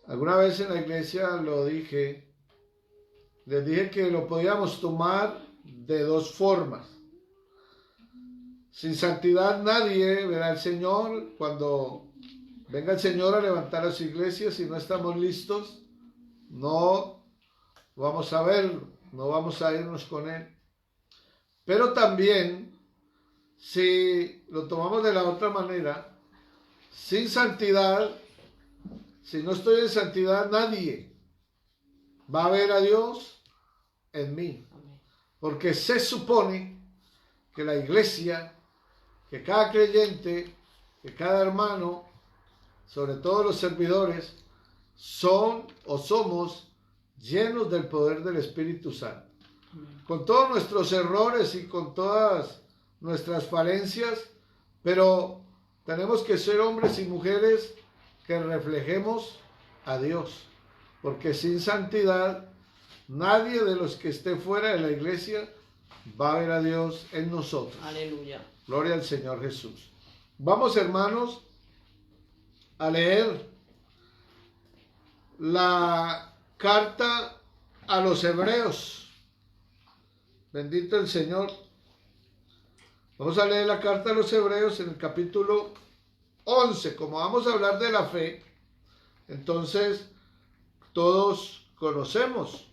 Alguna vez en la iglesia lo dije, les dije que lo podíamos tomar de dos formas. Sin santidad nadie verá al Señor. Cuando venga el Señor a levantar a su iglesia, si no estamos listos, no vamos a verlo, no vamos a irnos con Él. Pero también, si lo tomamos de la otra manera, sin santidad, si no estoy en santidad, nadie va a ver a Dios en mí. Porque se supone que la iglesia, que cada creyente, que cada hermano, sobre todo los servidores, son o somos llenos del poder del Espíritu Santo. Con todos nuestros errores y con todas nuestras falencias, pero tenemos que ser hombres y mujeres que reflejemos a Dios, porque sin santidad nadie de los que esté fuera de la iglesia va a ver a Dios en nosotros. Aleluya. Gloria al Señor Jesús. Vamos, hermanos, a leer la carta a los hebreos. Bendito el Señor. Vamos a leer la carta a los hebreos en el capítulo 11. Como vamos a hablar de la fe, entonces todos conocemos,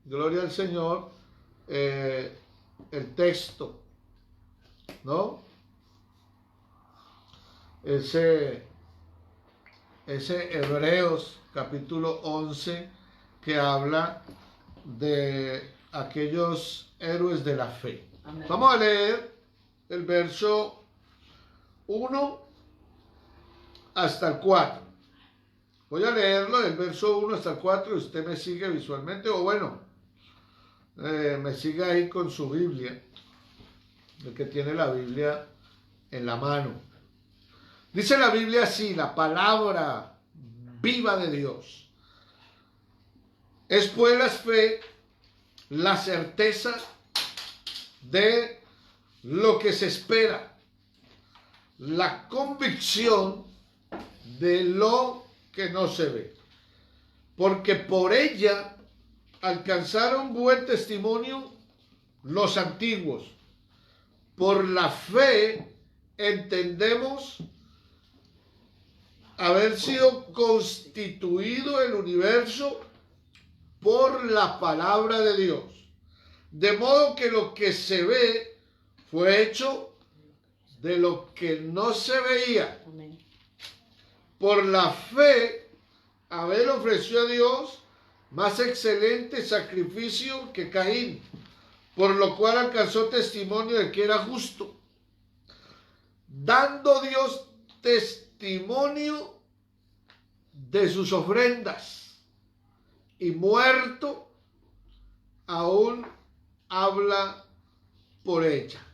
gloria al Señor, el texto, ¿no? Ese Hebreos capítulo 11 que habla de aquellos héroes de la fe. Amén. Vamos a leer el verso 1 hasta el 4. Voy a leerlo del verso 1 hasta el 4 y usted me sigue visualmente, o bueno, me sigue ahí con su Biblia, el que tiene la Biblia en la mano. Dice la Biblia así, la palabra viva de Dios. Es pues la fe, la certeza de lo que se espera, la convicción de lo que no se ve, porque por ella alcanzaron buen testimonio los antiguos. Por la fe entendemos haber sido constituido el universo por la palabra de Dios, de modo que lo que se ve fue hecho de lo que no se veía. Amén. Por la fe, Abel ofreció a Dios más excelente sacrificio que Caín, por lo cual alcanzó testimonio de que era justo, dando Dios testimonio de sus ofrendas, y muerto aún habla por ella.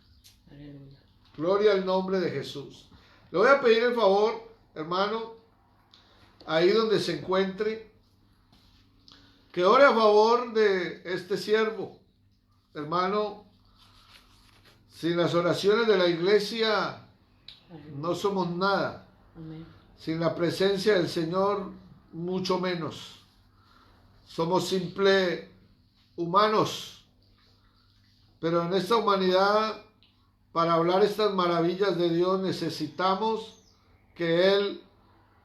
Aleluya. Gloria al nombre de Jesús. Le voy a pedir el favor, hermano, ahí donde se encuentre, que ore a favor de este siervo. Hermano, sin las oraciones de la iglesia no somos nada. Amén. Sin la presencia del Señor, mucho menos. Somos simples humanos. Pero en esta humanidad, para hablar estas maravillas de Dios, necesitamos que Él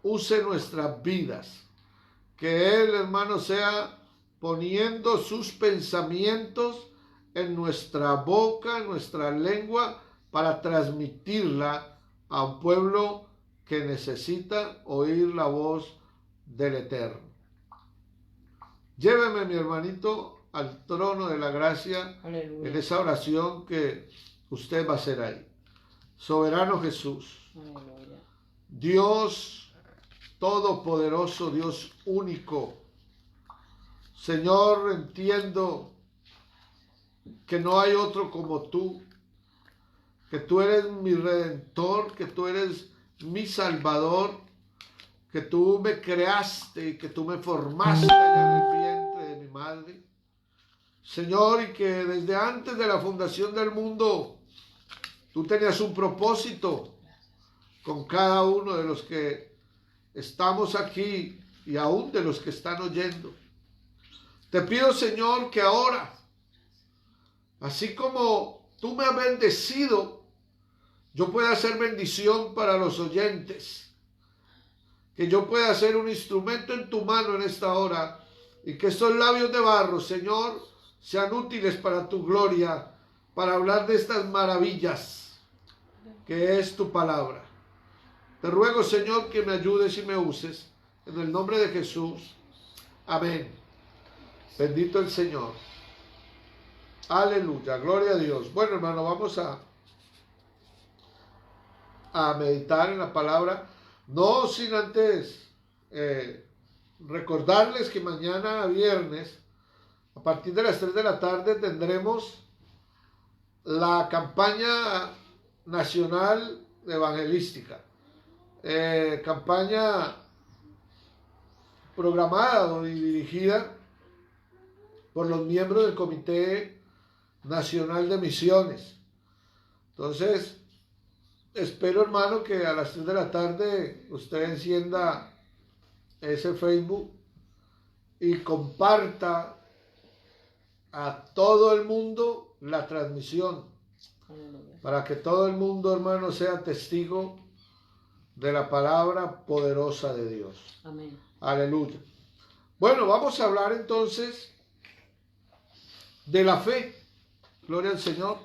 use nuestras vidas. Que Él, hermano, sea poniendo sus pensamientos en nuestra boca, en nuestra lengua, para transmitirla a un pueblo que necesita oír la voz del Eterno. Lléveme, mi hermanito, al trono de la gracia. Aleluya. En esa oración que usted va a hacer ahí. Soberano Jesús, Aleluya. Dios todopoderoso, Dios único. Señor, entiendo que no hay otro como tú, que tú eres mi redentor, que tú eres mi salvador, que tú me creaste y que tú me formaste en el vientre de mi madre. Señor, y que desde antes de la fundación del mundo tú tenías un propósito con cada uno de los que estamos aquí y aún de los que están oyendo. Te pido, Señor, que ahora, así como tú me has bendecido, yo pueda ser bendición para los oyentes. Que yo pueda ser un instrumento en tu mano en esta hora. Y que estos labios de barro, Señor, sean útiles para tu gloria, para hablar de estas maravillas que es tu palabra. Te ruego, Señor, que me ayudes y me uses. En el nombre de Jesús. Amén. Bendito el Señor. Aleluya. Gloria a Dios. Bueno, hermano, vamos a meditar en la palabra. No sin antes recordarles que mañana viernes, a partir de las 3 de la tarde, tendremos la campaña nacional evangelística. Campaña programada y dirigida por los miembros del Comité Nacional de Misiones. Entonces, espero, hermano, que a las 3 de la tarde usted encienda ese Facebook y comparta a todo el mundo la transmisión. Aleluya. Para que todo el mundo, hermano, sea testigo de la palabra poderosa de Dios. Amén. Aleluya. Bueno, vamos a hablar entonces de la fe. Gloria al Señor.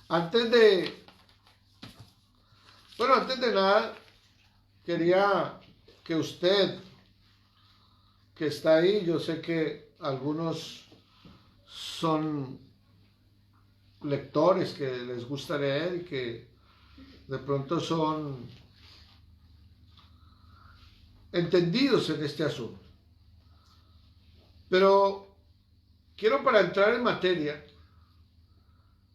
Antes de nada, quería que usted, que está ahí, yo sé que algunos son lectores que les gusta leer y que de pronto son entendidos en este asunto. Pero quiero, para entrar en materia,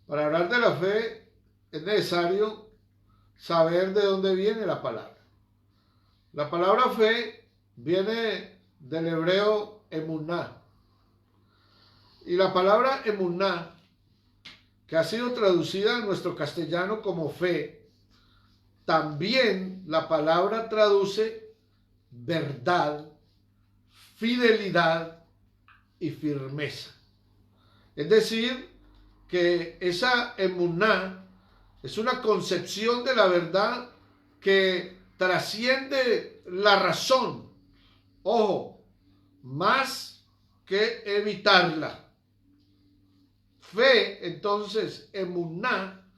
para hablar de la fe, es necesario saber de dónde viene la palabra. La palabra fe viene del hebreo emuná. Y la palabra emuná, que ha sido traducida en nuestro castellano como fe, también la palabra traduce verdad, fidelidad y firmeza. Es decir, que esa emuná es una concepción de la verdad que trasciende la razón. Ojo, más que evitarla. Fe, entonces, emuná,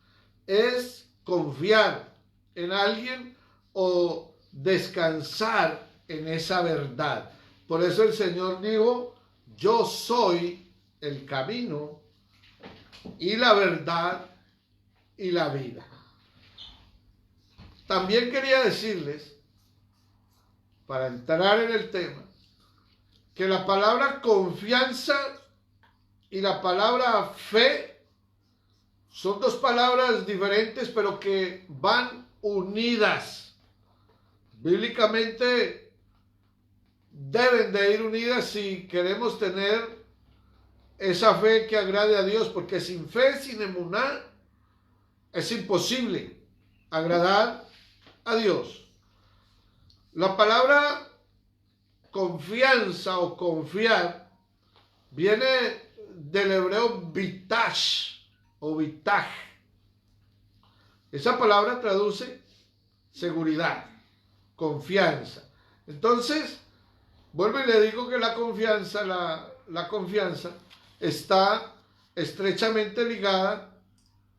es confiar en alguien o descansar en esa verdad. Por eso el Señor dijo, yo soy el camino y la verdad y la vida. También quería decirles, para entrar en el tema, que la palabra confianza y la palabra fe son dos palabras diferentes, pero que van unidas. Bíblicamente deben de ir unidas si queremos tener esa fe que agrade a Dios, porque sin fe, sin emuná, es imposible agradar a Dios. La palabra confianza o confiar viene del hebreo bitash o bitaj. Esa palabra traduce seguridad, confianza. Entonces, vuelvo y le digo que la confianza está estrechamente ligada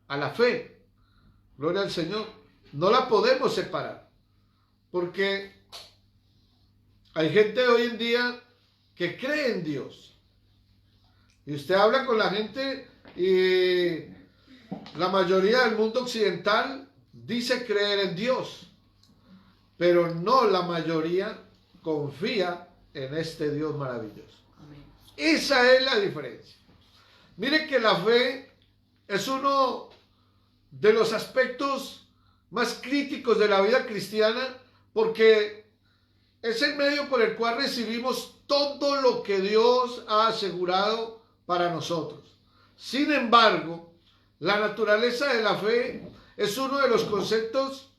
a la fe. Gloria al Señor. No la podemos separar. Porque hay gente hoy en día que cree en Dios. Y usted habla con la gente y la mayoría del mundo occidental dice creer en Dios. Pero no la mayoría confía en este Dios maravilloso. Amén. Esa es la diferencia. Mire que la fe es uno de los aspectos más críticos de la vida cristiana, porque es el medio por el cual recibimos todo lo que Dios ha asegurado para nosotros. Sin embargo, la naturaleza de la fe es uno de los conceptos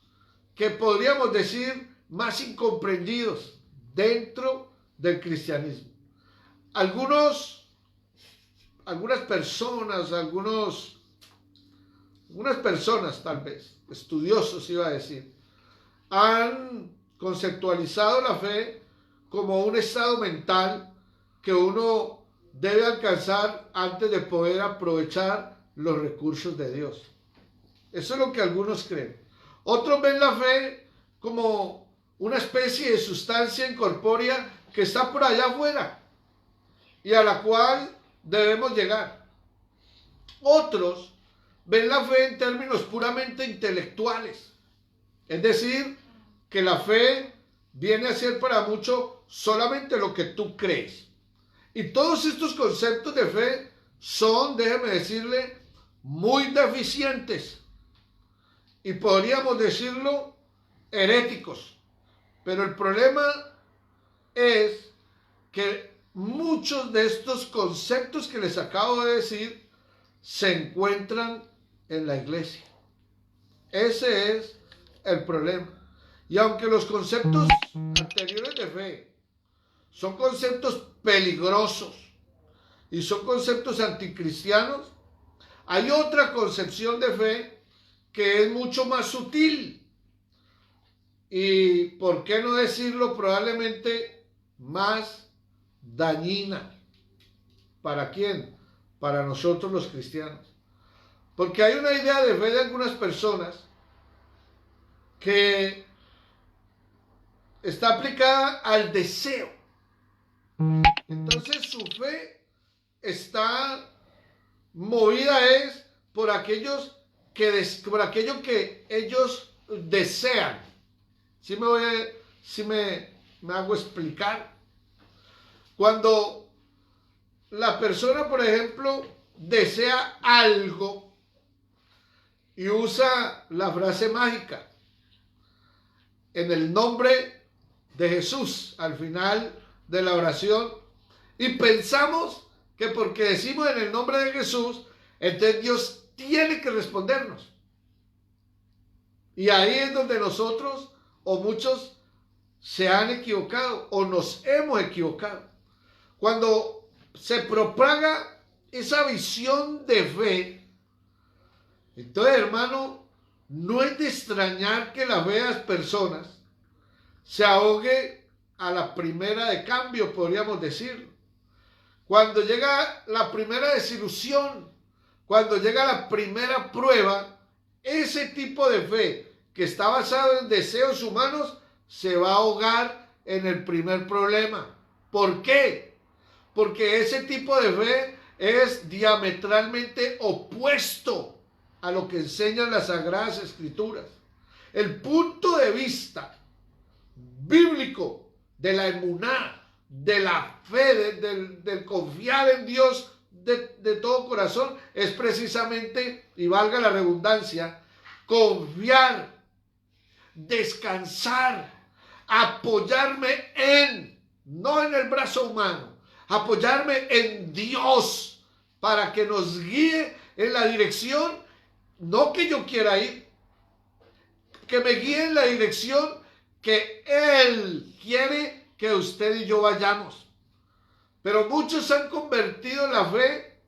que podríamos decir más incomprendidos dentro del cristianismo. Algunas personas, algunas personas tal vez, estudiosos iba a decir, han conceptualizado la fe como un estado mental que uno debe alcanzar antes de poder aprovechar los recursos de Dios. Eso es lo que algunos creen. Otros ven la fe como una especie de sustancia incorpórea que está por allá afuera y a la cual debemos llegar. Otros ven la fe en términos puramente intelectuales, es decir, que la fe viene a ser para muchos solamente lo que tú crees. Y todos estos conceptos de fe son, déjeme decirle, muy deficientes y podríamos decirlo heréticos. Pero el problema es que muchos de estos conceptos que les acabo de decir se encuentran en la iglesia. Ese es el problema. Y aunque los conceptos anteriores de fe son conceptos peligrosos y son conceptos anticristianos, hay otra concepción de fe que es mucho más sutil y, por qué no decirlo, probablemente más dañina. ¿Para quién? Para nosotros los cristianos. Porque hay una idea de fe de algunas personas que está aplicada al deseo. Entonces su fe está movida por aquello que ellos desean. ¿Sí me hago explicar? Cuando la persona, por ejemplo, desea algo y usa la frase mágica en el nombre de Jesús al final de la oración, y pensamos que porque decimos en el nombre de Jesús, entonces Dios tiene que respondernos. Y ahí es donde nosotros o muchos se han equivocado o nos hemos equivocado. Cuando se propaga esa visión de fe, entonces, hermano, no es de extrañar que las feas personas se ahogue a la primera de cambio, podríamos decirlo. Cuando llega la primera desilusión, cuando llega la primera prueba, ese tipo de fe que está basado en deseos humanos se va a ahogar en el primer problema. ¿Por qué? Porque ese tipo de fe es diametralmente opuesto a lo que enseñan las Sagradas Escrituras. El punto de vista bíblico de la emuná, de la fe, del confiar en Dios de todo corazón, es precisamente, y valga la redundancia, confiar, descansar, apoyarme no en el brazo humano, apoyarme en Dios para que nos guíe en la dirección, no que yo quiera ir, que me guíe en la dirección que Él quiere que usted y yo vayamos. Pero muchos han convertido la fe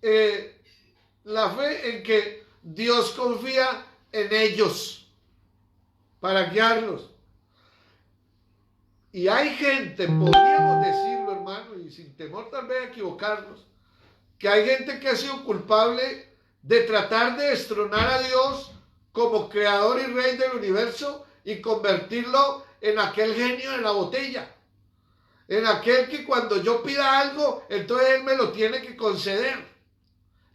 en que Dios confía en ellos para guiarlos. Y hay gente, podríamos decirlo, hermano, y sin temor tal vez a equivocarnos, que hay gente que ha sido culpable de tratar de destronar a Dios como creador y rey del universo y convertirlo en aquel genio de la botella, en aquel que cuando yo pida algo, entonces Él me lo tiene que conceder.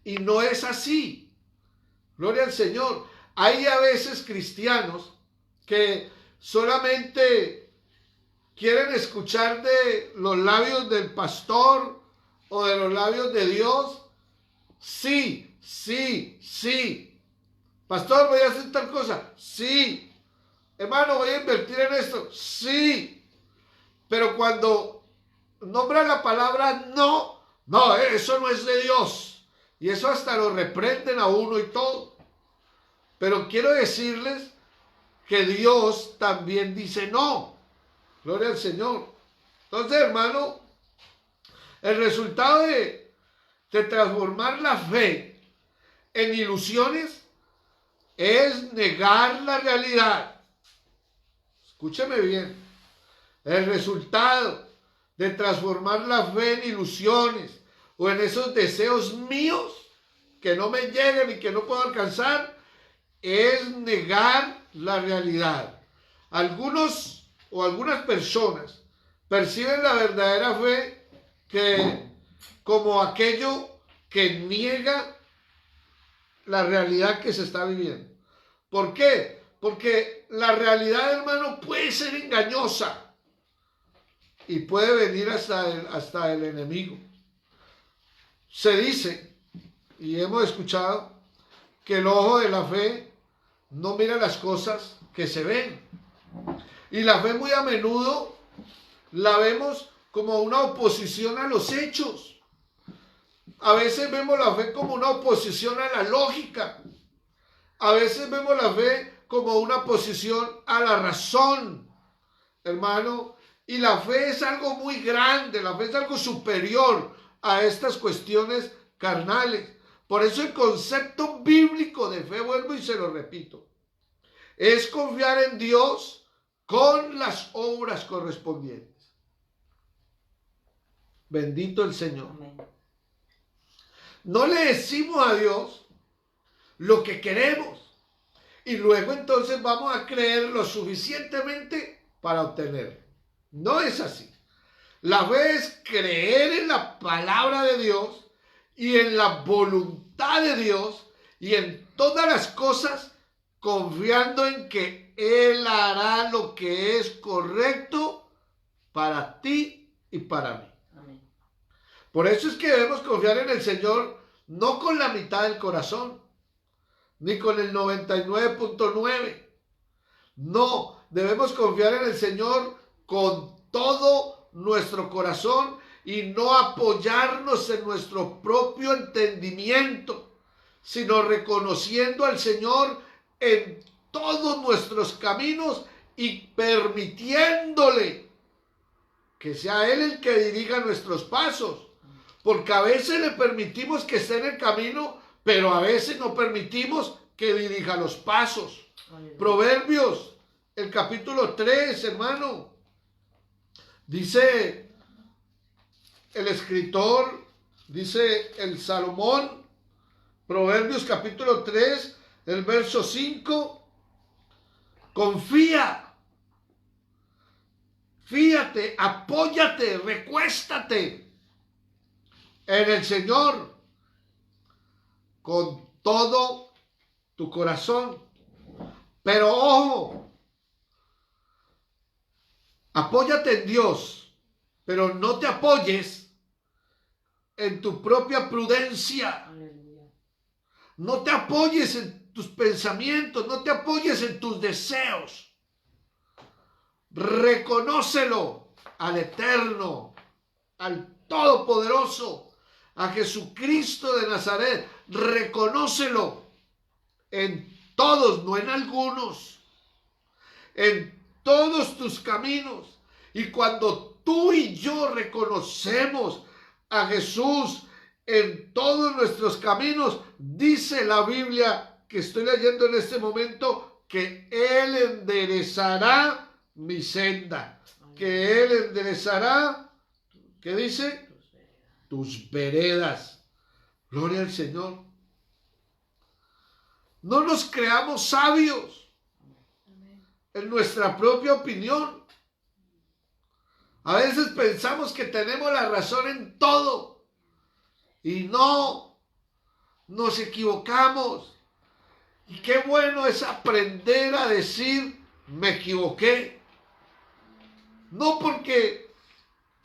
Y no es así. Gloria al Señor. Hay a veces cristianos que solamente quieren escuchar de los labios del pastor o de los labios de Dios. Sí, sí, sí. Pastor, voy a hacer tal cosa. Sí. Hermano, voy a invertir en esto. Sí. Pero cuando nombran la palabra no, eso no es de Dios. Y eso hasta lo reprenden a uno y todo. Pero quiero decirles que Dios también dice no. Gloria al Señor. Entonces, hermano, el resultado de transformar la fe en ilusiones es negar la realidad. Escúcheme bien. El resultado de transformar la fe en ilusiones o en esos deseos míos que no me lleguen y que no puedo alcanzar es negar la realidad. Algunos o algunas personas perciben la verdadera fe como aquello que niega la realidad que se está viviendo. ¿Por qué? Porque la realidad, hermano, puede ser engañosa y puede venir hasta el enemigo. Se dice, y hemos escuchado, que el ojo de la fe no mira las cosas que se ven. Y la fe muy a menudo la vemos como una oposición a los hechos. A veces vemos la fe como una oposición a la lógica. A veces vemos la fe como una oposición a la razón, hermano. Y la fe es algo muy grande, la fe es algo superior a estas cuestiones carnales. Por eso el concepto bíblico de fe, vuelvo y se lo repito, es confiar en Dios con las obras correspondientes. Bendito el Señor. Amén. No le decimos a Dios lo que queremos y luego entonces vamos a creer lo suficientemente para obtenerlo. No es así. La fe es creer en la palabra de Dios y en la voluntad de Dios y en todas las cosas confiando en que Él hará lo que es correcto para ti y para mí. Amén. Por eso es que debemos confiar en el Señor no con la mitad del corazón, ni con el 99.9. No, debemos confiar en el Señor con todo nuestro corazón y no apoyarnos en nuestro propio entendimiento, sino reconociendo al Señor en todos nuestros caminos y permitiéndole que sea Él el que dirija nuestros pasos. Porque a veces le permitimos que esté en el camino, pero a veces no permitimos que dirija los pasos. Proverbios, el capítulo 3, hermano. Dice el escritor, dice el Salomón, Proverbios capítulo 3, el verso 5, confía, fíate, apóyate, recuéstate en el Señor con todo tu corazón. Pero ojo, apóyate en Dios, pero no te apoyes en tu propia prudencia. Aleluya. No te apoyes en tus pensamientos, no te apoyes en tus deseos. Reconócelo al Eterno, al Todopoderoso, a Jesucristo de Nazaret. Reconócelo en todos, no en algunos, en todos tus caminos. Y cuando tú y yo reconocemos a Jesús en todos nuestros caminos, dice la Biblia que estoy leyendo en este momento, que Él enderezará mi senda, que Él enderezará, ¿qué dice? Tus veredas. Gloria al Señor. No nos creamos sabios en nuestra propia opinión. A veces pensamos que tenemos la razón en todo y no, nos equivocamos. Y qué bueno es aprender a decir me equivoqué. No porque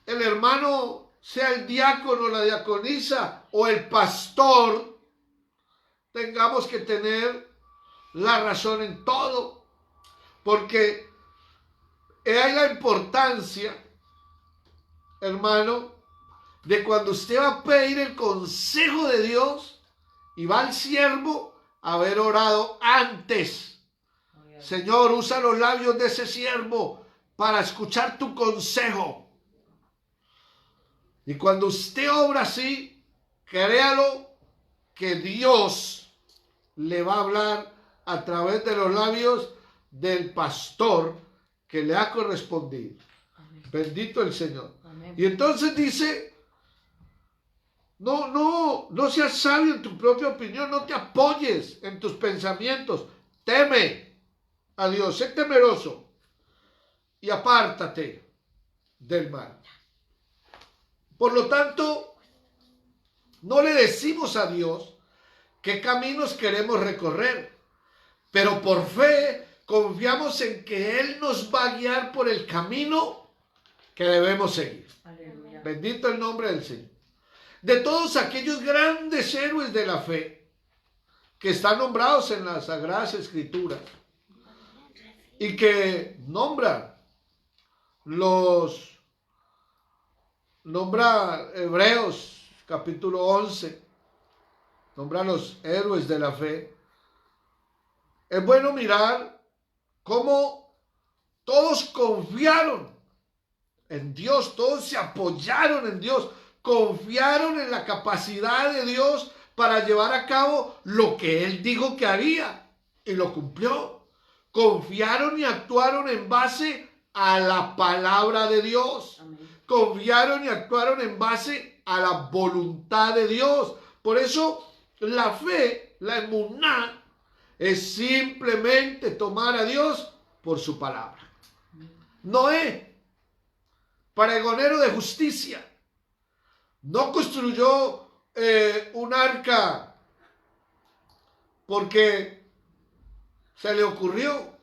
el hermano sea el diácono, la diaconisa o el pastor, tengamos que tener la razón en todo. Porque hay la importancia, hermano, de cuando usted va a pedir el consejo de Dios y va al siervo, haber orado antes. Señor, usa los labios de ese siervo para escuchar tu consejo. Y cuando usted obra así, créalo que Dios le va a hablar a través de los labios del pastor que le ha correspondido. Amén. Bendito el Señor. Amén. Y entonces dice, no seas sabio en tu propia opinión, no te apoyes en tus pensamientos, teme a Dios, sé temeroso y apártate del mal. Por lo tanto, no le decimos a Dios qué caminos queremos recorrer, pero por fe confiamos en que Él nos va a guiar por el camino que debemos seguir. Aleluya. Bendito el nombre del Señor. De todos aquellos grandes héroes de la fe que están nombrados en las Sagradas Escrituras y que nombra Hebreos capítulo 11, nombra los héroes de la fe. Es bueno mirar cómo todos confiaron en Dios, todos se apoyaron en Dios, confiaron en la capacidad de Dios para llevar a cabo lo que Él dijo que haría y lo cumplió. Confiaron y actuaron en base a la palabra de Dios. Amén. Confiaron y actuaron en base a la voluntad de Dios. Por eso la fe, la emuná, es simplemente tomar a Dios por su palabra. Noé, pregonero de justicia, no construyó un arca porque se le ocurrió.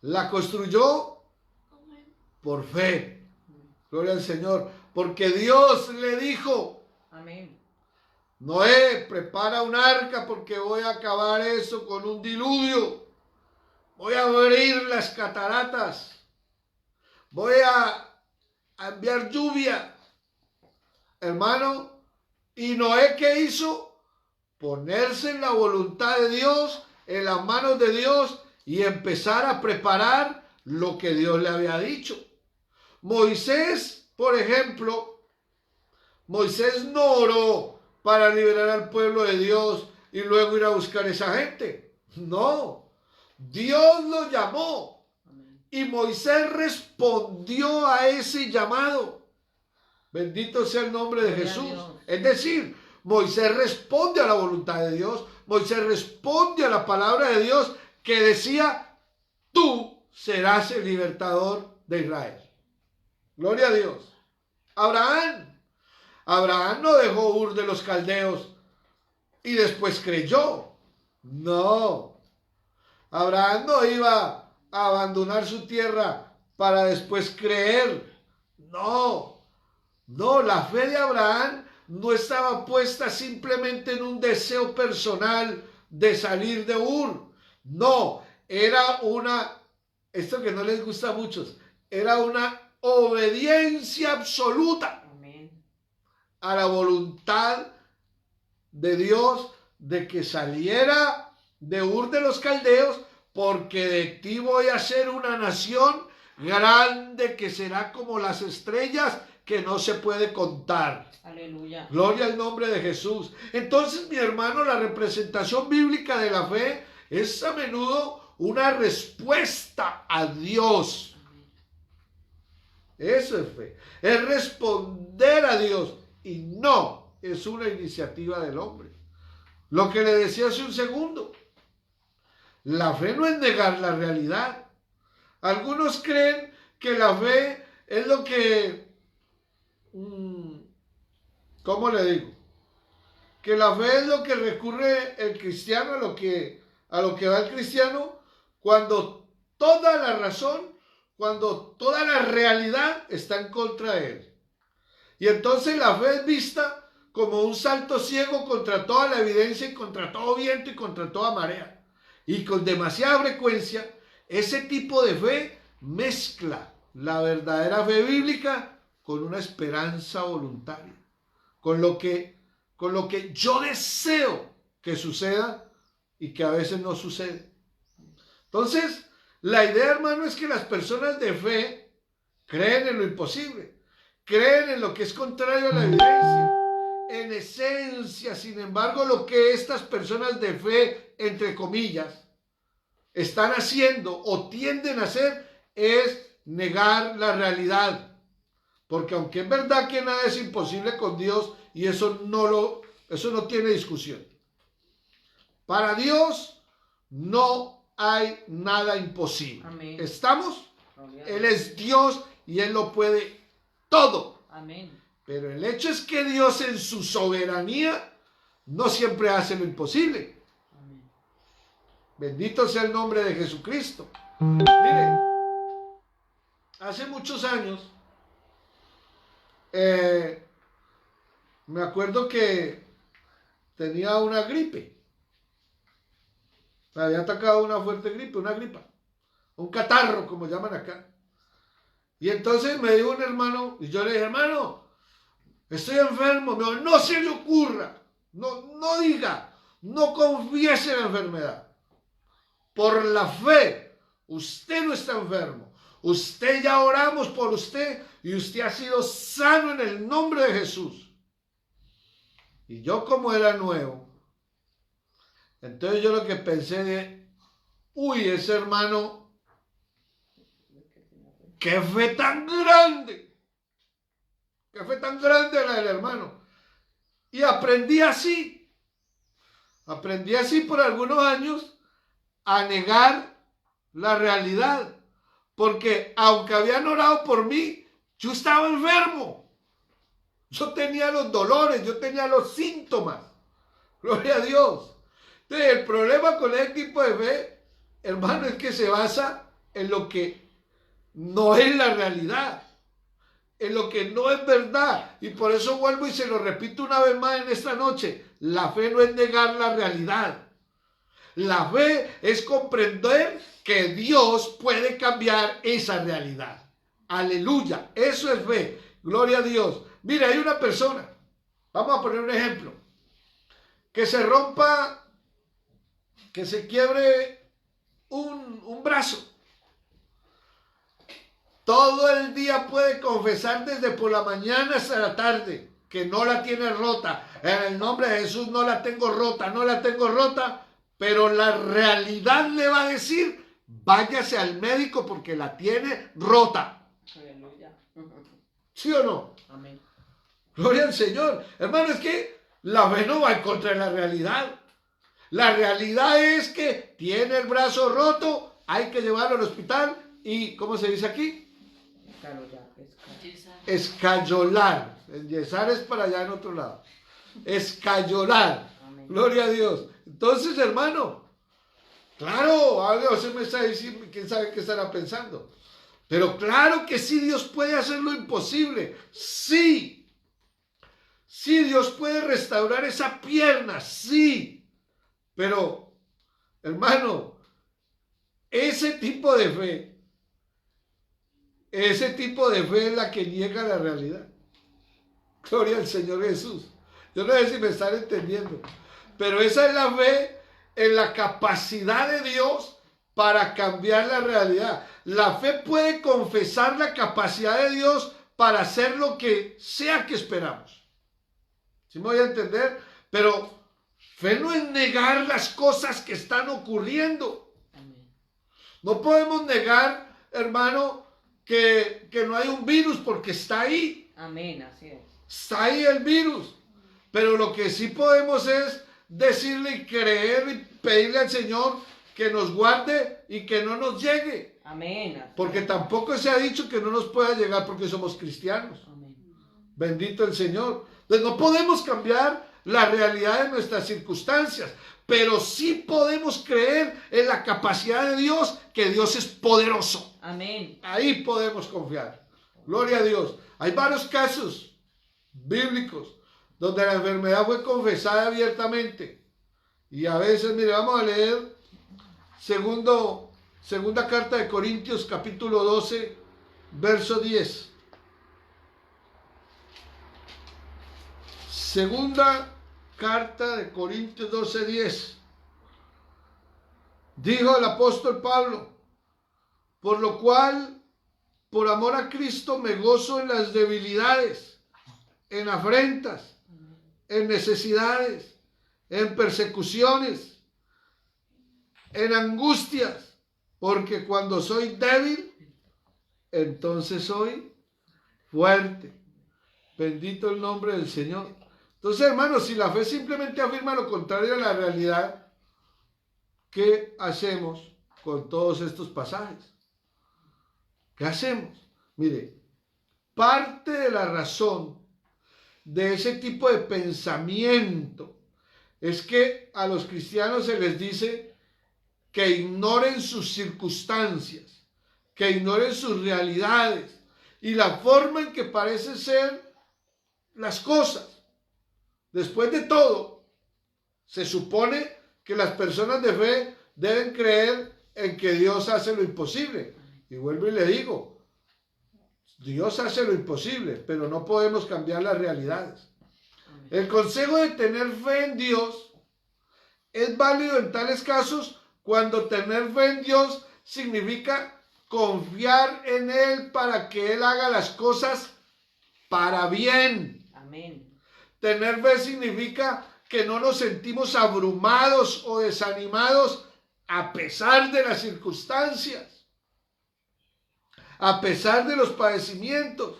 La construyó por fe. Gloria al Señor. Porque Dios le dijo. Amén. Noé, prepara un arca porque voy a acabar eso con un diluvio. Voy a abrir las cataratas. Voy a enviar lluvia. Hermano, ¿y Noé qué hizo? Ponerse en la voluntad de Dios, en las manos de Dios y empezar a preparar lo que Dios le había dicho. Moisés, por ejemplo, Moisés no oró para liberar al pueblo de Dios y luego ir a buscar a esa gente. No, Dios lo llamó y Moisés respondió a ese llamado. Bendito sea el nombre de Jesús. Es decir, Moisés responde a la voluntad de Dios. Moisés responde a la palabra de Dios que decía, tú serás el libertador de Israel. Gloria a Dios. Abraham no dejó Ur de los Caldeos y después creyó. No. Abraham no iba a abandonar su tierra para después creer. No. No, la fe de Abraham no estaba puesta simplemente en un deseo personal de salir de Ur. No, era esto que no les gusta a muchos, era una obediencia absoluta. Amén. A la voluntad de Dios de que saliera de Ur de los Caldeos, porque de ti voy a hacer una nación grande que será como las estrellas que no se puede contar. Aleluya. Gloria al nombre de Jesús. Entonces, mi hermano, la representación bíblica de la fe es a menudo una respuesta a Dios. Eso es fe. Es responder a Dios y no es una iniciativa del hombre. Lo que le decía hace un segundo. La fe no es negar la realidad. Algunos creen que la fe es lo que... ¿Cómo le digo? Que la fe es lo que recurre el cristiano, a lo que va el cristiano cuando toda la razón, cuando toda la realidad está en contra de él. Y entonces la fe es vista como un salto ciego contra toda la evidencia y contra todo viento y contra toda marea. Y con demasiada frecuencia, ese tipo de fe mezcla la verdadera fe bíblica con una esperanza voluntaria, con lo que yo deseo que suceda y que a veces no sucede. Entonces, La idea, hermano, es que las personas de fe creen en lo imposible, creen en lo que es contrario a la evidencia. En esencia, sin embargo, lo que estas personas de fe, entre comillas, están haciendo o tienden a hacer es negar la realidad. Porque aunque es verdad que nada es imposible con Dios, y eso no tiene discusión. Para Dios no hay nada imposible. Amén. ¿Estamos? Él es Dios y Él lo puede todo. Amén. Pero el hecho es que Dios en su soberanía no siempre hace lo imposible. Amén. Bendito sea el nombre de Jesucristo. Mire, hace muchos años, me acuerdo que tenía una gripe. Me había atacado una fuerte gripe, una gripa. Un catarro, como llaman acá. Y entonces me dijo un hermano, y yo le dije, hermano, estoy enfermo. Me dijo, no se le ocurra, no diga, no confiese en la enfermedad. Por la fe, usted no está enfermo. Usted ya oramos por usted y usted ha sido sano en el nombre de Jesús. Y yo, como era nuevo, entonces yo lo que pensé de, uy, ese hermano, qué fe tan grande. Qué fe tan grande la del hermano. Y aprendí así por algunos años a negar la realidad. Porque aunque habían orado por mí, yo estaba enfermo. Yo tenía los dolores, yo tenía los síntomas. Gloria a Dios. Entonces, el problema con ese tipo de fe, hermano, es que se basa en lo que no es la realidad, en lo que no es verdad. Y por eso vuelvo y se lo repito una vez más en esta noche. La fe no es negar la realidad. La fe es comprender que Dios puede cambiar esa realidad. Aleluya. Eso es fe. Gloria a Dios. Mira, hay una persona. Vamos a poner un ejemplo. Que se rompa, que se quiebre un brazo. Todo el día puede confesar desde por la mañana hasta la tarde que no la tiene rota. En el nombre de Jesús no la tengo rota, no la tengo rota. Pero la realidad le va a decir, váyase al médico porque la tiene rota. Aleluya. ¿Sí o no? Amén. Gloria al Señor. Hermano, es que la fe no va en contra de la realidad. La realidad es que tiene el brazo roto, hay que llevarlo al hospital y, ¿cómo se dice aquí? Escayolar. Enyesar es para allá en otro lado. Escayolar. Amén. Gloria a Dios. Entonces, hermano, claro, Dios me está diciendo, quién sabe qué estará pensando. Pero claro que sí, Dios puede hacer lo imposible. Sí. Sí, Dios puede restaurar esa pierna. Sí. Pero, hermano, ese tipo de fe es la que niega la realidad. Gloria al Señor Jesús. Yo no sé si me están entendiendo. Pero esa es la fe en la capacidad de Dios para cambiar la realidad. La fe puede confesar la capacidad de Dios para hacer lo que sea que esperamos. ¿Sí me voy a entender? Pero fe no es negar las cosas que están ocurriendo. No podemos negar, hermano, que no hay un virus porque está ahí. Amén, así es. Está ahí el virus. Pero lo que sí podemos es decirle y creer y pedirle al Señor que nos guarde y que no nos llegue. Amén. Porque tampoco se ha dicho que no nos pueda llegar porque somos cristianos. Amén. Bendito el Señor. Entonces no podemos cambiar la realidad de nuestras circunstancias, pero sí podemos creer en la capacidad de Dios, que Dios es poderoso. Amén. Ahí podemos confiar. Gloria a Dios. Hay varios casos bíblicos donde la enfermedad fue confesada abiertamente. Y a veces, mire, vamos a leer segunda carta de Corintios, capítulo 12, verso 10. Segunda carta de Corintios 12:10. Dijo el apóstol Pablo: Por lo cual, por amor a Cristo, me gozo en las debilidades, en afrentas, en necesidades, en persecuciones, en angustias, porque cuando soy débil, entonces soy fuerte. Bendito el nombre del Señor. Entonces, hermanos, si la fe simplemente afirma lo contrario a la realidad, ¿qué hacemos con todos estos pasajes? ¿Qué hacemos? Mire, parte de la razón de ese tipo de pensamiento es que a los cristianos se les dice que ignoren sus circunstancias, que ignoren sus realidades y la forma en que parecen ser las cosas. Después de todo, se supone que las personas de fe deben creer en que Dios hace lo imposible. Y vuelvo y le digo, Dios hace lo imposible, pero no podemos cambiar las realidades. El consejo de tener fe en Dios es válido en tales casos cuando tener fe en Dios significa confiar en Él para que Él haga las cosas para bien. Amén. Tener fe significa que no nos sentimos abrumados o desanimados a pesar de las circunstancias, a pesar de los padecimientos.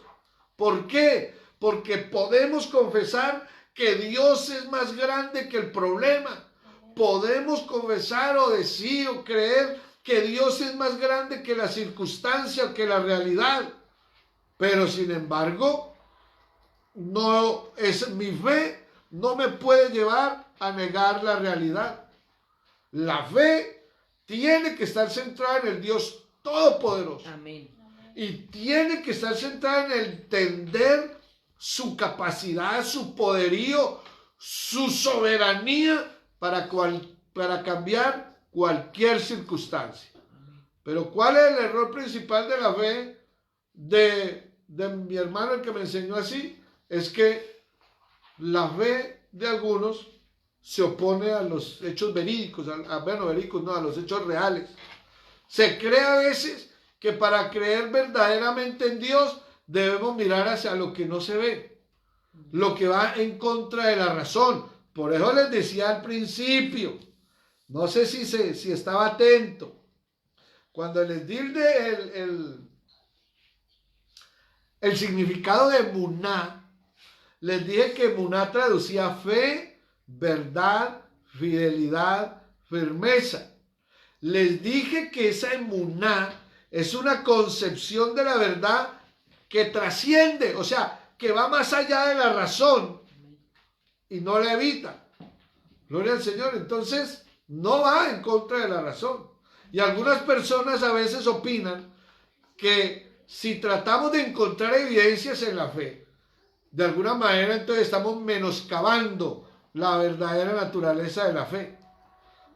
¿Por qué? Porque podemos confesar que Dios es más grande que el problema. Podemos confesar o decir o creer que Dios es más grande que la circunstancia o que la realidad. Pero sin embargo, no es mi fe, no me puede llevar a negar la realidad. La fe tiene que estar centrada en el Dios Todopoderoso. Amén. Y tiene que estar centrada en entender su capacidad, su poderío, su soberanía para cambiar cualquier circunstancia. Pero ¿cuál es el error principal de la fe de mi hermano, el que me enseñó así? Es que la fe de algunos se opone a los hechos verídicos, a los hechos reales. Se cree a veces que para creer verdaderamente en Dios debemos mirar hacia lo que no se ve, lo que va en contra de la razón. Por eso les decía al principio, no sé si estaba atento, cuando les di el significado de emuná, les dije que emuná traducía fe, verdad, fidelidad, firmeza. Les dije que esa emuná es una concepción de la verdad que trasciende, o sea, que va más allá de la razón y no la evita. Gloria al Señor. Entonces, no va en contra de la razón. Y algunas personas a veces opinan que si tratamos de encontrar evidencias en la fe, de alguna manera entonces estamos menoscabando la verdadera naturaleza de la fe.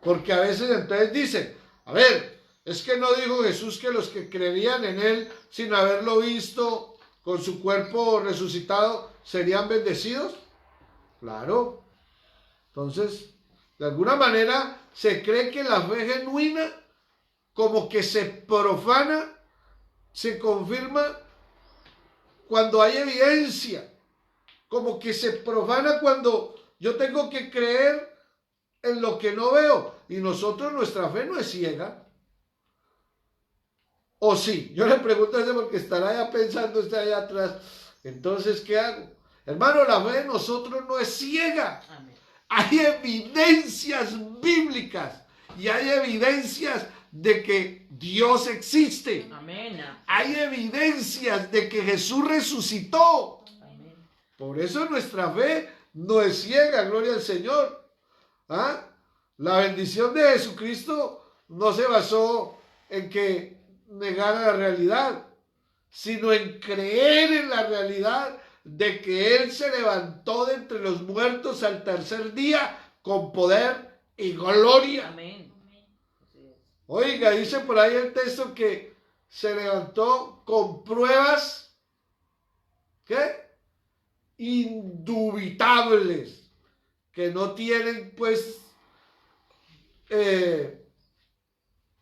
Porque a veces entonces dicen, a ver, es que no dijo Jesús que los que creerían en Él sin haberlo visto con su cuerpo resucitado serían bendecidos. Claro. Entonces, de alguna manera se cree que la fe genuina como que se profana, se confirma cuando hay evidencia, como que se profana cuando yo tengo que creer en lo que no veo. Y nosotros, nuestra fe no es ciega. ¿O sí? Yo le pregunto a ese porque estará ya pensando usted allá atrás. Entonces, ¿qué hago? Hermano, la fe de nosotros no es ciega. Amén. Hay evidencias bíblicas y hay evidencias de que Dios existe. Amén. Hay evidencias de que Jesús resucitó. Amén. Por eso nuestra fe no es ciega, gloria al Señor. ¿Ah? La bendición de Jesucristo no se basó en que negara la realidad, sino en creer en la realidad de que Él se levantó de entre los muertos al tercer día con poder y gloria. Amén. Oiga, dice por ahí el texto que se levantó con pruebas, ¿qué? Indubitables, que no tienen, pues, que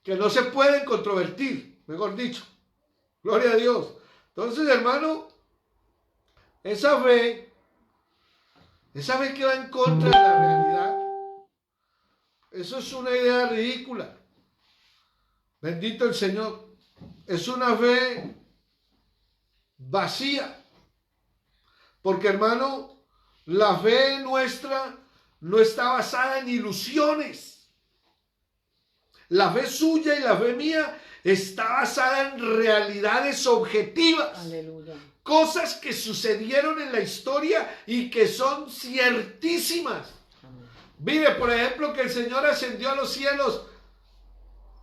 no se pueden controvertir. mejor dicho. Gloria a Dios. Entonces, hermano, esa fe que va en contra de la realidad, eso es una idea ridícula. Bendito el Señor. Es una fe vacía. Porque, hermano, la fe nuestra no está basada en ilusiones. La fe suya y la fe mía está basada en realidades objetivas. Aleluya. Cosas que sucedieron en la historia y que son ciertísimas. Mire, por ejemplo, que el Señor ascendió a los cielos.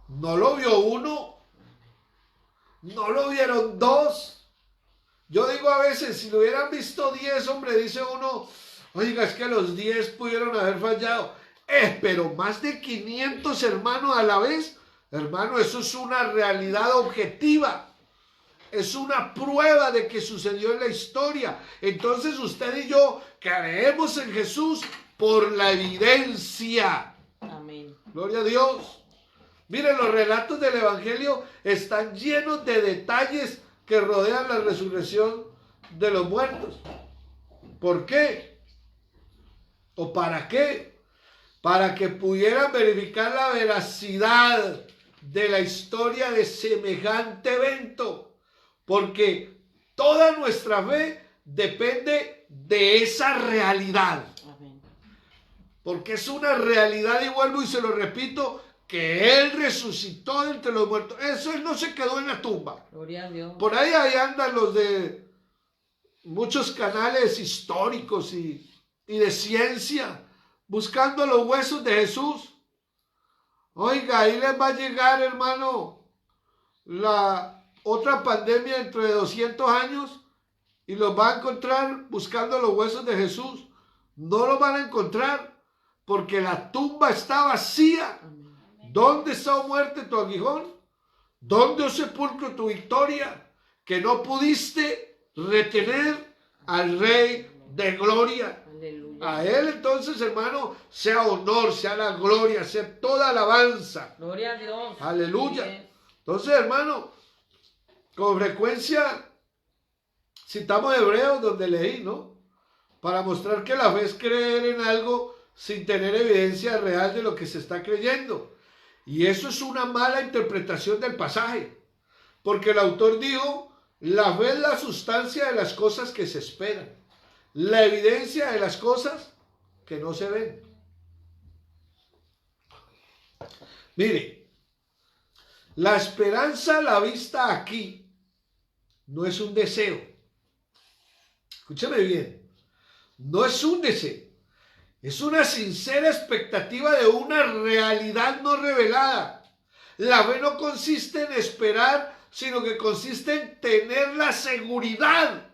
No lo vio uno, no lo vieron dos. Yo digo a veces, si lo hubieran visto 10, hombre, dice uno, oiga, es que los 10 pudieron haber fallado. Pero más de 500 hermanos a la vez, hermano, eso es una realidad objetiva. Es una prueba de que sucedió en la historia. Entonces usted y yo creemos en Jesús por la evidencia. Amén. Gloria a Dios. Miren, los relatos del Evangelio están llenos de detalles que rodean la resurrección de los muertos. ¿Por qué? ¿O para qué? Para que pudieran verificar la veracidad de la historia de semejante evento. Porque toda nuestra fe depende de esa realidad. Amén. Porque es una realidad, y vuelvo y se lo repito, que Él resucitó de entre los muertos. Eso Él no se quedó en la tumba. Gloria a Dios. Por ahí andan los de muchos canales históricos y de ciencia, buscando los huesos de Jesús. Oiga, ahí les va a llegar, hermano, la otra pandemia dentro de 200 años y los va a encontrar buscando los huesos de Jesús. No los van a encontrar porque la tumba está vacía. Amén. ¿Dónde está, oh muerte, tu aguijón? ¿Dónde, oh sepulcro, tu victoria? Que no pudiste retener al Rey de gloria. Aleluya. A Él entonces, hermano, sea honor, sea la gloria, sea toda alabanza. Gloria a Dios. Aleluya. Bien. Entonces, hermano, con frecuencia citamos Hebreos donde leí, ¿no? Para mostrar que la fe es creer en algo sin tener evidencia real de lo que se está creyendo. Y eso es una mala interpretación del pasaje. Porque el autor dijo, la fe es la sustancia de las cosas que se esperan, la evidencia de las cosas que no se ven. Mire, la esperanza a la vista aquí no es un deseo. Escúcheme bien, no es un deseo. Es una sincera expectativa de una realidad no revelada. La fe no consiste en esperar, sino que consiste en tener la seguridad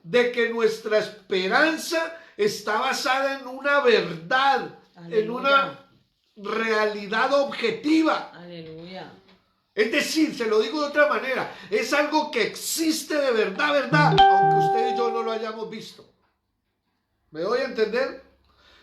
de que nuestra esperanza está basada en una verdad, Aleluya. en una realidad objetiva. Aleluya. Es decir, se lo digo de otra manera, es algo que existe de verdad, verdad, aunque usted y yo no lo hayamos visto. ¿Me doy a entender?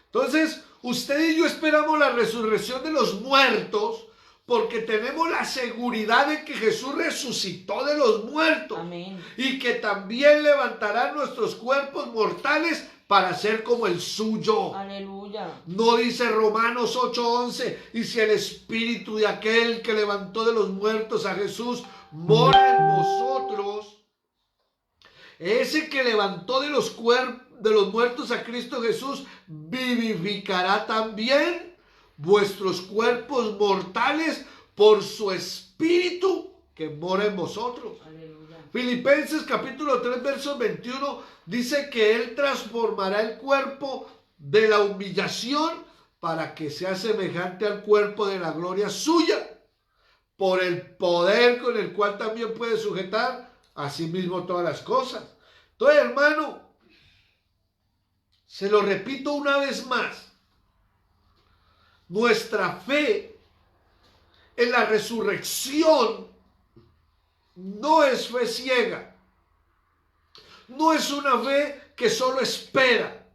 Entonces, usted y yo esperamos la resurrección de los muertos porque tenemos la seguridad de que Jesús resucitó de los muertos. Amén. Y que también levantará nuestros cuerpos mortales para ser como el suyo. Aleluya. No dice Romanos 8:11, y si el espíritu de aquel que levantó de los muertos a Jesús mora en vosotros, ese que levantó de los muertos a Cristo Jesús vivificará también vuestros cuerpos mortales por su espíritu que mora en vosotros. Aleluya. Filipenses capítulo 3 versos 21 dice que Él transformará el cuerpo de la humillación para que sea semejante al cuerpo de la gloria suya, por el poder con el cual también puede sujetar a sí mismo todas las cosas. Entonces, hermano, se lo repito una vez más, nuestra fe en la resurrección no es fe ciega, no es una fe que solo espera,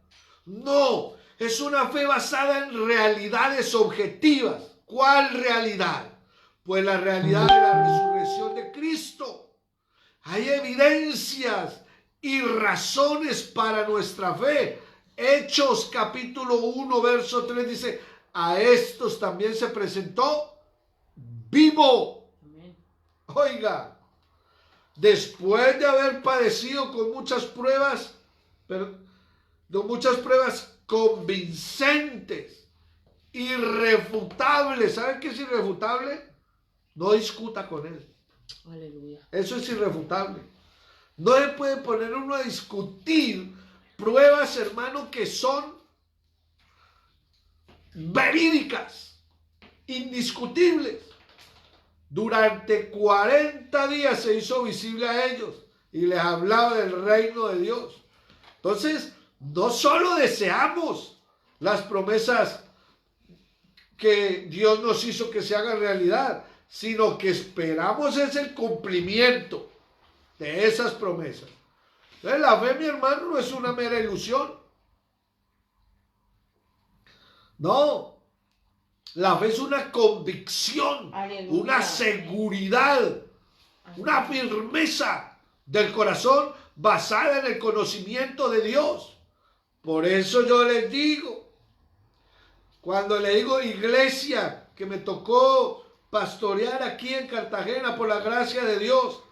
no, es una fe basada en realidades objetivas. ¿Cuál realidad? Pues la realidad de la resurrección de Cristo. Hay evidencias y razones para nuestra fe. Hechos capítulo 1, verso 3 dice, a estos también se presentó vivo. Amén. Oiga, después de haber padecido con muchas pruebas, pero de muchas pruebas convincentes, irrefutables. ¿Saben qué es irrefutable? No discuta con él. Aleluya. Eso es irrefutable. No le puede poner uno a discutir pruebas, hermano, que son verídicas, indiscutibles. Durante 40 días se hizo visible a ellos y les hablaba del reino de Dios. Entonces, no solo deseamos las promesas que Dios nos hizo que se hagan realidad, sino que esperamos es el cumplimiento de esas promesas. Entonces, la fe, mi hermano, no es una mera ilusión. No, la fe es una convicción, Aleluya. una seguridad, una firmeza del corazón basada en el conocimiento de Dios. Por eso yo les digo, cuando le digo iglesia, que me tocó pastorear aquí en Cartagena por la gracia de Dios,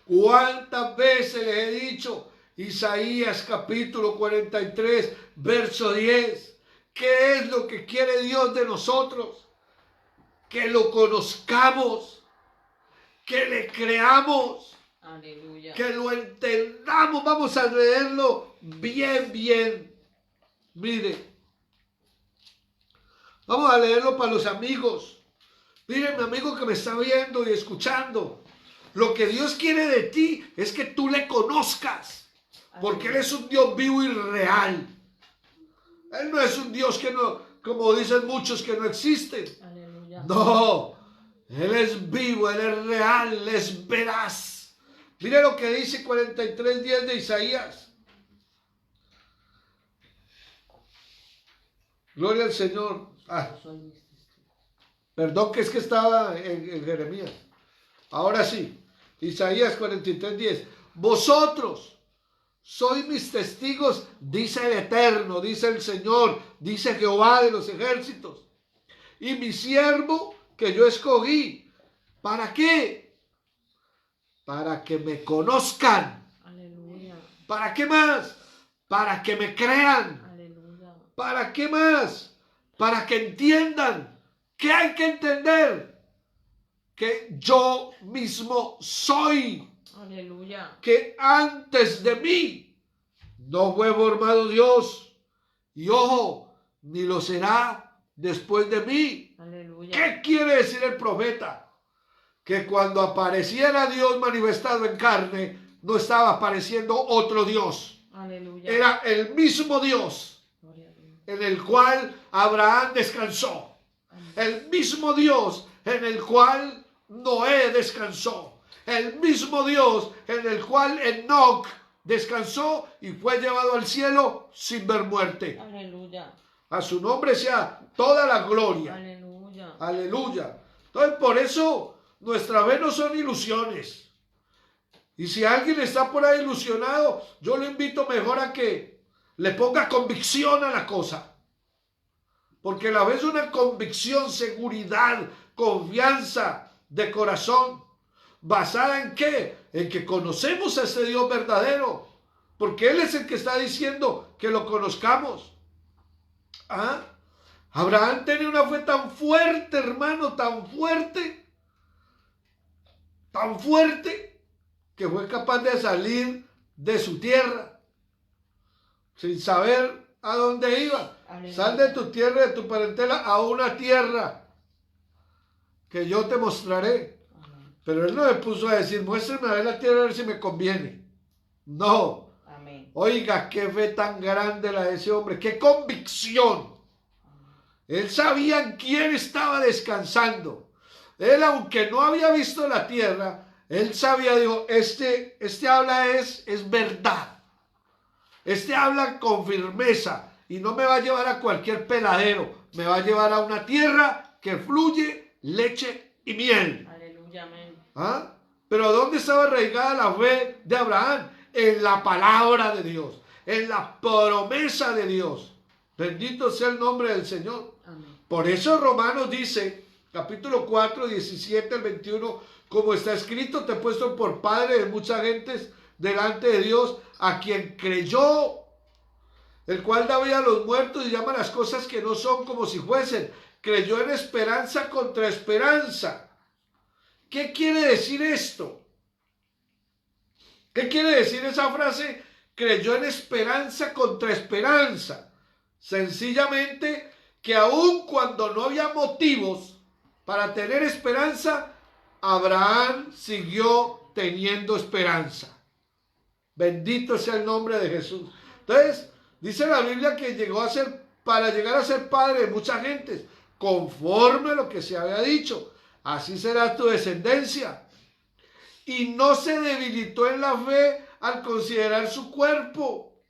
¿cuántas veces les he dicho Isaías capítulo 43, verso 10? ¿Qué es lo que quiere Dios de nosotros? Que lo conozcamos, que le creamos, Aleluya. que lo entendamos. Vamos a leerlo bien, bien. Mire, vamos a leerlo para los amigos. Mire, mi amigo que me está viendo y escuchando. Lo que Dios quiere de ti es que tú le conozcas, porque Él es un Dios vivo y real. Él no es un Dios que no, como dicen muchos, que no existen. Aleluya. No, Él es vivo, Él es real, Él es veraz. Mire lo que dice 43:10 de Isaías. Gloria al Señor. Perdón, que es que estaba en Jeremías. Ahora sí, Isaías 43:10. Vosotros sois mis testigos, dice el Eterno, dice el Señor, dice Jehová de los ejércitos. Y mi siervo que yo escogí. ¿Para qué? Para que me conozcan. Aleluya. ¿Para qué más? Para que me crean. Aleluya. ¿Para qué más? Para que entiendan. ¿Qué hay que entender? Que yo mismo soy. Aleluya. Que antes de mí no fue formado Dios. Y ojo, ni lo será después de mí. Aleluya. ¿Qué quiere decir el profeta? Que cuando apareciera Dios manifestado en carne, no estaba apareciendo otro Dios. Aleluya. Era el mismo Dios Gloria a Dios. en el cual Abraham descansó. El mismo Dios en el cual Noé descansó. El mismo Dios en el cual Enoc descansó y fue llevado al cielo sin ver muerte. Aleluya. A su nombre sea toda la gloria. Aleluya. Aleluya. Entonces, por eso nuestra fe no son ilusiones. Y si alguien está por ahí ilusionado, yo le invito mejor a que le ponga convicción a la cosa. Porque la fe es una convicción, seguridad, confianza de corazón. ¿Basada en qué? En que conocemos a ese Dios verdadero. Porque Él es el que está diciendo que lo conozcamos. ¿Ah? Abraham tenía una fe tan fuerte, hermano, tan fuerte, que fue capaz de salir de su tierra sin saber a dónde iba. Aleluya. Sal de tu tierra, de tu parentela, a una tierra que yo te mostraré. Amén. Pero él no me puso a decir, muéstrame a ver la tierra a ver si me conviene. No. Amén. Oiga, qué fe tan grande la de ese hombre, qué convicción. Él sabía en quién estaba descansando. Él, aunque no había visto la tierra, él sabía, dijo, este habla es verdad. Este habla con firmeza y no me va a llevar a cualquier peladero. Me va a llevar a una tierra que fluye leche y miel. Aleluya. Amén. ¿Ah? Pero ¿dónde estaba arraigada la fe de Abraham? En la palabra de Dios, en la promesa de Dios. Bendito sea el nombre del Señor. Amén. Por eso Romanos dice, capítulo 4, 17 al 21, como está escrito, te he puesto por padre de muchas gentes delante de Dios, a quien creyó, el cual da vida a los muertos y llama las cosas que no son como si fuesen. Creyó en esperanza contra esperanza. ¿Qué quiere decir esto? ¿Qué quiere decir esa frase? Creyó en esperanza contra esperanza. Sencillamente que aun cuando no había motivos para tener esperanza, Abraham siguió teniendo esperanza. Bendito sea el nombre de Jesús. Entonces, dice la Biblia que para llegar a ser padre de muchas gentes, conforme a lo que se había dicho, así será tu descendencia. Y no se debilitó en la fe al considerar su cuerpo.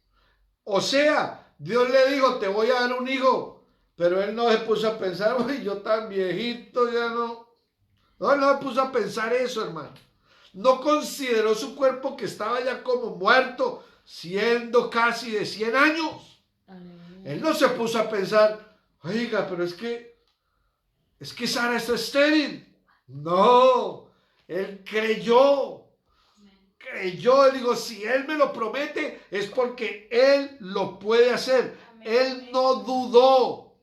O sea, Dios le dijo, te voy a dar un hijo. Pero él no se puso a pensar, uy, yo tan viejito, ya no. No, no se puso a pensar eso, hermano. No consideró su cuerpo que estaba ya como muerto, siendo casi de 100 años. Aleluya. Él no se puso a pensar, oiga, pero es que Sara está estéril. No, él creyó. Creyó, digo, si él me lo promete, es porque él lo puede hacer. Él no dudó,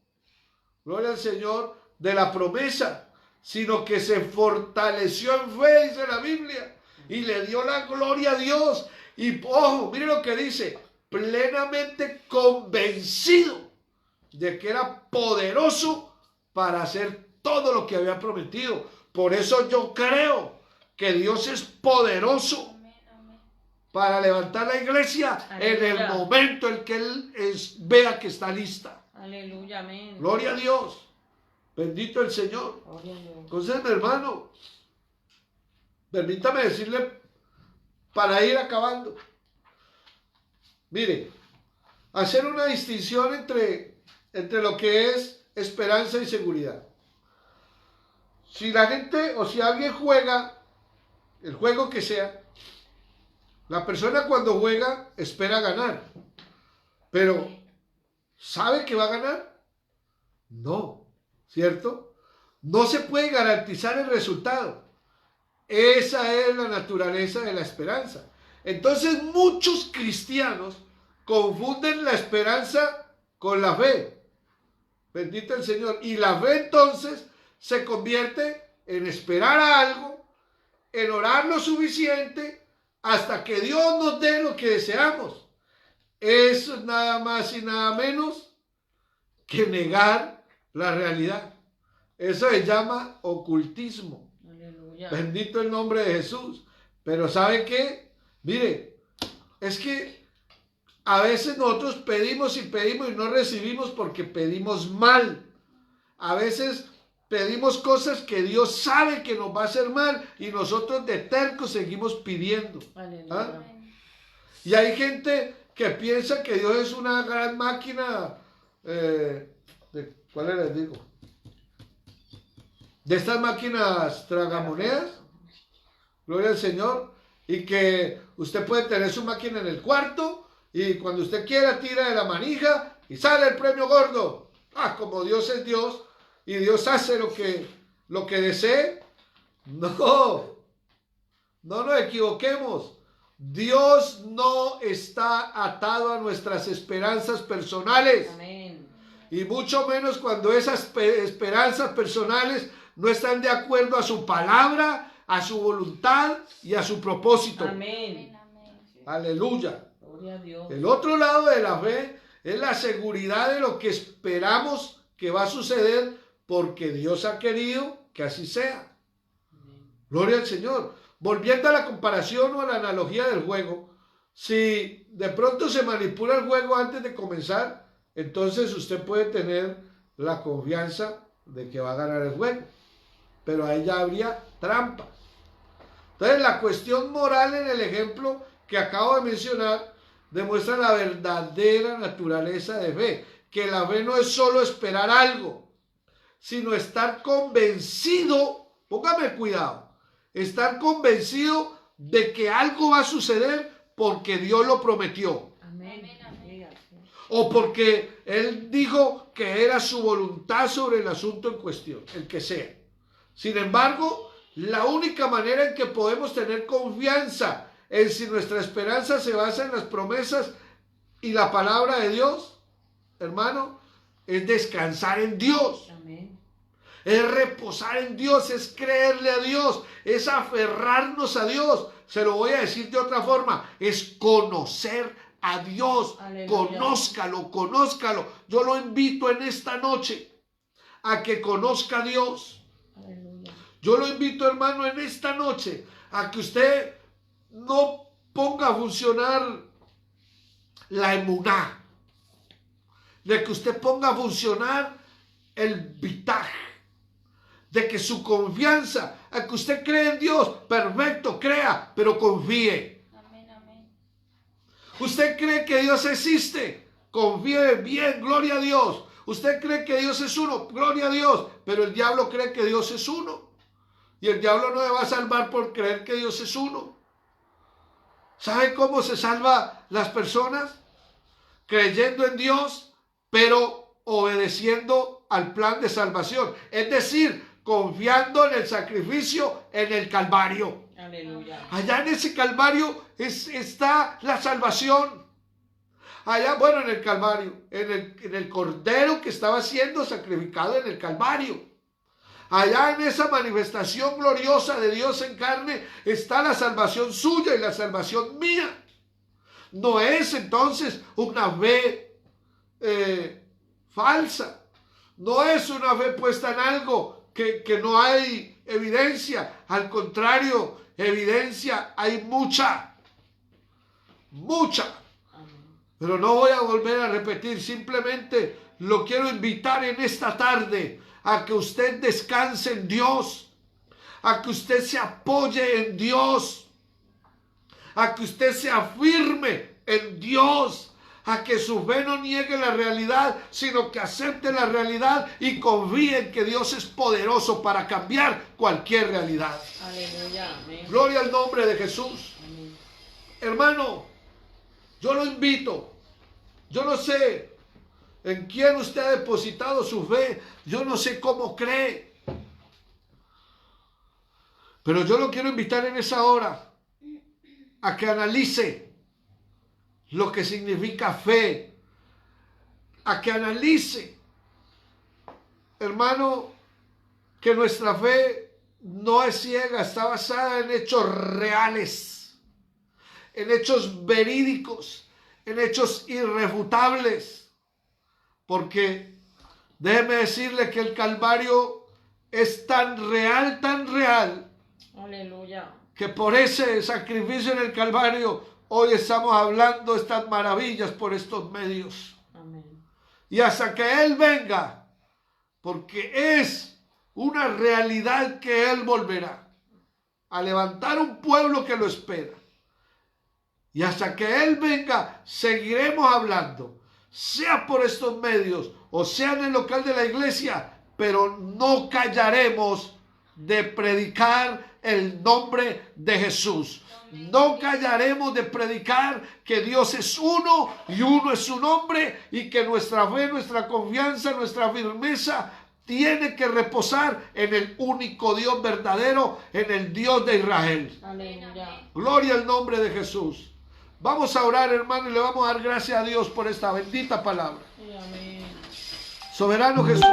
gloria al Señor, de la promesa, sino que se fortaleció en fe, dice la Biblia, y le dio la gloria a Dios. Y ojo, mire lo que dice, plenamente convencido de que era poderoso para hacer todo lo que había prometido. Por eso yo creo que Dios es poderoso para levantar la iglesia. Aleluya. En el momento en que Él vea que está lista. Aleluya, amén. Gloria a Dios. Bendito el Señor. Gloria a Dios. Entonces, mi hermano, permítame decirle, para ir acabando, mire, hacer una distinción entre lo que es esperanza y seguridad. Si la gente o si alguien juega, el juego que sea, la persona cuando juega espera ganar, pero ¿sabe que va a ganar? No, ¿cierto? No se puede garantizar el resultado. Esa es la naturaleza de la esperanza. Entonces muchos cristianos confunden la esperanza con la fe. Bendito el Señor. Y la fe entonces se convierte en esperar a algo, en orar lo suficiente hasta que Dios nos dé lo que deseamos. Eso es nada más y nada menos que negar la realidad. Eso se llama ocultismo. Aleluya. Bendito el nombre de Jesús. Pero ¿sabe qué? Mire, es que a veces nosotros pedimos y no recibimos porque pedimos mal. A veces pedimos cosas que Dios sabe que nos va a hacer mal y nosotros de tercos seguimos pidiendo. ¿Ah? Y hay gente que piensa que Dios es una gran máquina, ¿cuál les digo? De estas máquinas tragamonedas, gloria al Señor, y que usted puede tener su máquina en el cuarto y cuando usted quiera tira de la manija y sale el premio gordo. Ah, como Dios es Dios y Dios hace lo que desee. No nos equivoquemos. Dios no está atado a nuestras esperanzas personales. Amén. Y mucho menos cuando esas esperanzas personales no están de acuerdo a su palabra, a su voluntad y a su propósito. Amén. Aleluya. Gloria a Dios. El otro lado de la fe es la seguridad de lo que esperamos que va a suceder porque Dios ha querido que así sea. Amén. Gloria al Señor. Volviendo a la comparación o a la analogía del juego, si de pronto se manipula el juego antes de comenzar, entonces usted puede tener la confianza de que va a ganar el juego, pero ahí ya habría trampas. Entonces la cuestión moral en el ejemplo que acabo de mencionar demuestra la verdadera naturaleza de fe, que la fe no es solo esperar algo, sino estar convencido, póngame cuidado, Estar convencido de que algo va a suceder porque Dios lo prometió. Amén. Diga, sí. O porque Él dijo que era su voluntad sobre el asunto en cuestión, el que sea. Sin embargo, la única manera en que podemos tener confianza en si nuestra esperanza se basa en las promesas y la palabra de Dios, hermano, es descansar en Dios. Amén. Es reposar en Dios, es creerle a Dios, es aferrarnos a Dios. Se lo voy a decir de otra forma, es conocer a Dios. Aleluya. Conózcalo. Yo lo invito en esta noche a que conozca a Dios. Aleluya. Yo lo invito, hermano, en esta noche a que usted no ponga a funcionar la emuná, de que usted ponga a funcionar el bitaj, de que su confianza, a que usted cree en Dios, perfecto, crea, pero confíe. Amén, amén. Usted cree que Dios existe, confíe bien, gloria a Dios. Usted cree que Dios es uno, gloria a Dios, pero el diablo cree que Dios es uno. Y el diablo no le va a salvar por creer que Dios es uno. ¿Sabe cómo se salvan las personas? Creyendo en Dios, pero obedeciendo al plan de salvación. Es decir, confiando en el sacrificio en el Calvario. Aleluya. Allá en ese Calvario está la salvación. Allá, bueno, en el Calvario, en el Cordero que estaba siendo sacrificado en el Calvario. Allá en esa manifestación gloriosa de Dios en carne está la salvación suya y la salvación mía. No es entonces una fe falsa. No es una fe puesta en algo que no hay evidencia. Al contrario, evidencia hay mucha. Amén. Pero no voy a volver a repetir. Simplemente lo quiero invitar en esta tarde a que usted descanse en Dios, a que usted se apoye en Dios, a que usted se afirme en Dios, a que su fe no niegue la realidad, sino que acepte la realidad y confíe en que Dios es poderoso para cambiar cualquier realidad. Aleluya. Amén. Gloria al nombre de Jesús. Amén. Hermano, yo lo invito. Yo no sé en quién usted ha depositado su fe. Yo no sé cómo cree. Pero yo lo quiero invitar en esa hora a que analice lo que significa fe. A que analice, hermano, que nuestra fe no es ciega, está basada en hechos reales, en hechos verídicos, en hechos irrefutables. Porque déjeme decirle que el Calvario es tan real, Aleluya. que por ese sacrificio en el Calvario hoy estamos hablando de estas maravillas por estos medios. Amén. Y hasta que Él venga, porque es una realidad que Él volverá a levantar un pueblo que lo espera. Y hasta que Él venga, seguiremos hablando, sea por estos medios o sea en el local de la iglesia, pero no callaremos de predicar el nombre de Jesús. No callaremos de predicar que Dios es uno y uno es su nombre, y que nuestra fe, nuestra confianza, nuestra firmeza tiene que reposar en el único Dios verdadero, en el Dios de Israel. Aleluya. Gloria al nombre de Jesús. Vamos a orar, hermano, y le vamos a dar gracias a Dios por esta bendita palabra. Sí, amén. Soberano Jesús,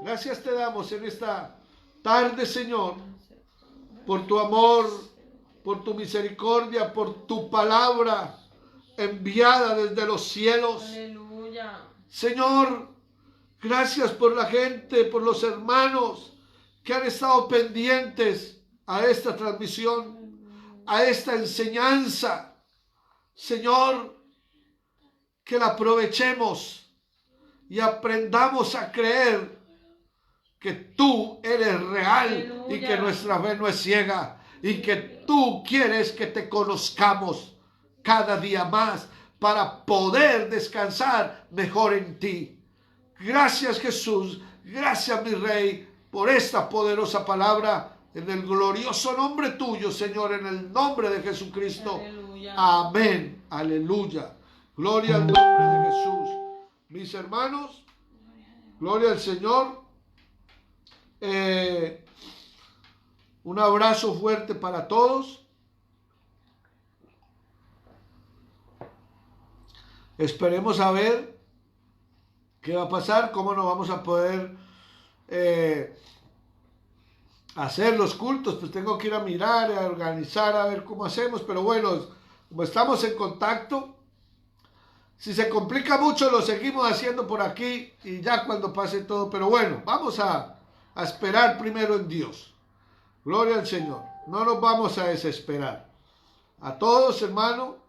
gracias te damos en esta tarde, Señor, por tu amor, por tu misericordia, por tu palabra enviada desde los cielos. Aleluya. Señor, gracias por la gente, por los hermanos que han estado pendientes a esta transmisión, a esta enseñanza. Señor, que la aprovechemos y aprendamos a creer que tú eres real. Aleluya. Y que nuestra fe no es ciega, y que tú quieres que te conozcamos cada día más para poder descansar mejor en ti. Gracias, Jesús, gracias, mi Rey, por esta poderosa palabra. En el glorioso nombre tuyo, Señor, en el nombre de Jesucristo. Aleluya. Amén. Aleluya. Gloria al nombre de Jesús. Mis hermanos, gloria al Señor. Un abrazo fuerte para todos. Esperemos a ver qué va a pasar, cómo nos vamos a poder hacer los cultos. Pues tengo que ir a mirar, a organizar, a ver cómo hacemos. Pero bueno, como estamos en contacto, si se complica mucho lo seguimos haciendo por aquí y ya cuando pase todo. Pero bueno, vamos a esperar primero en Dios. Gloria al Señor. No nos vamos a desesperar. A todos, hermano.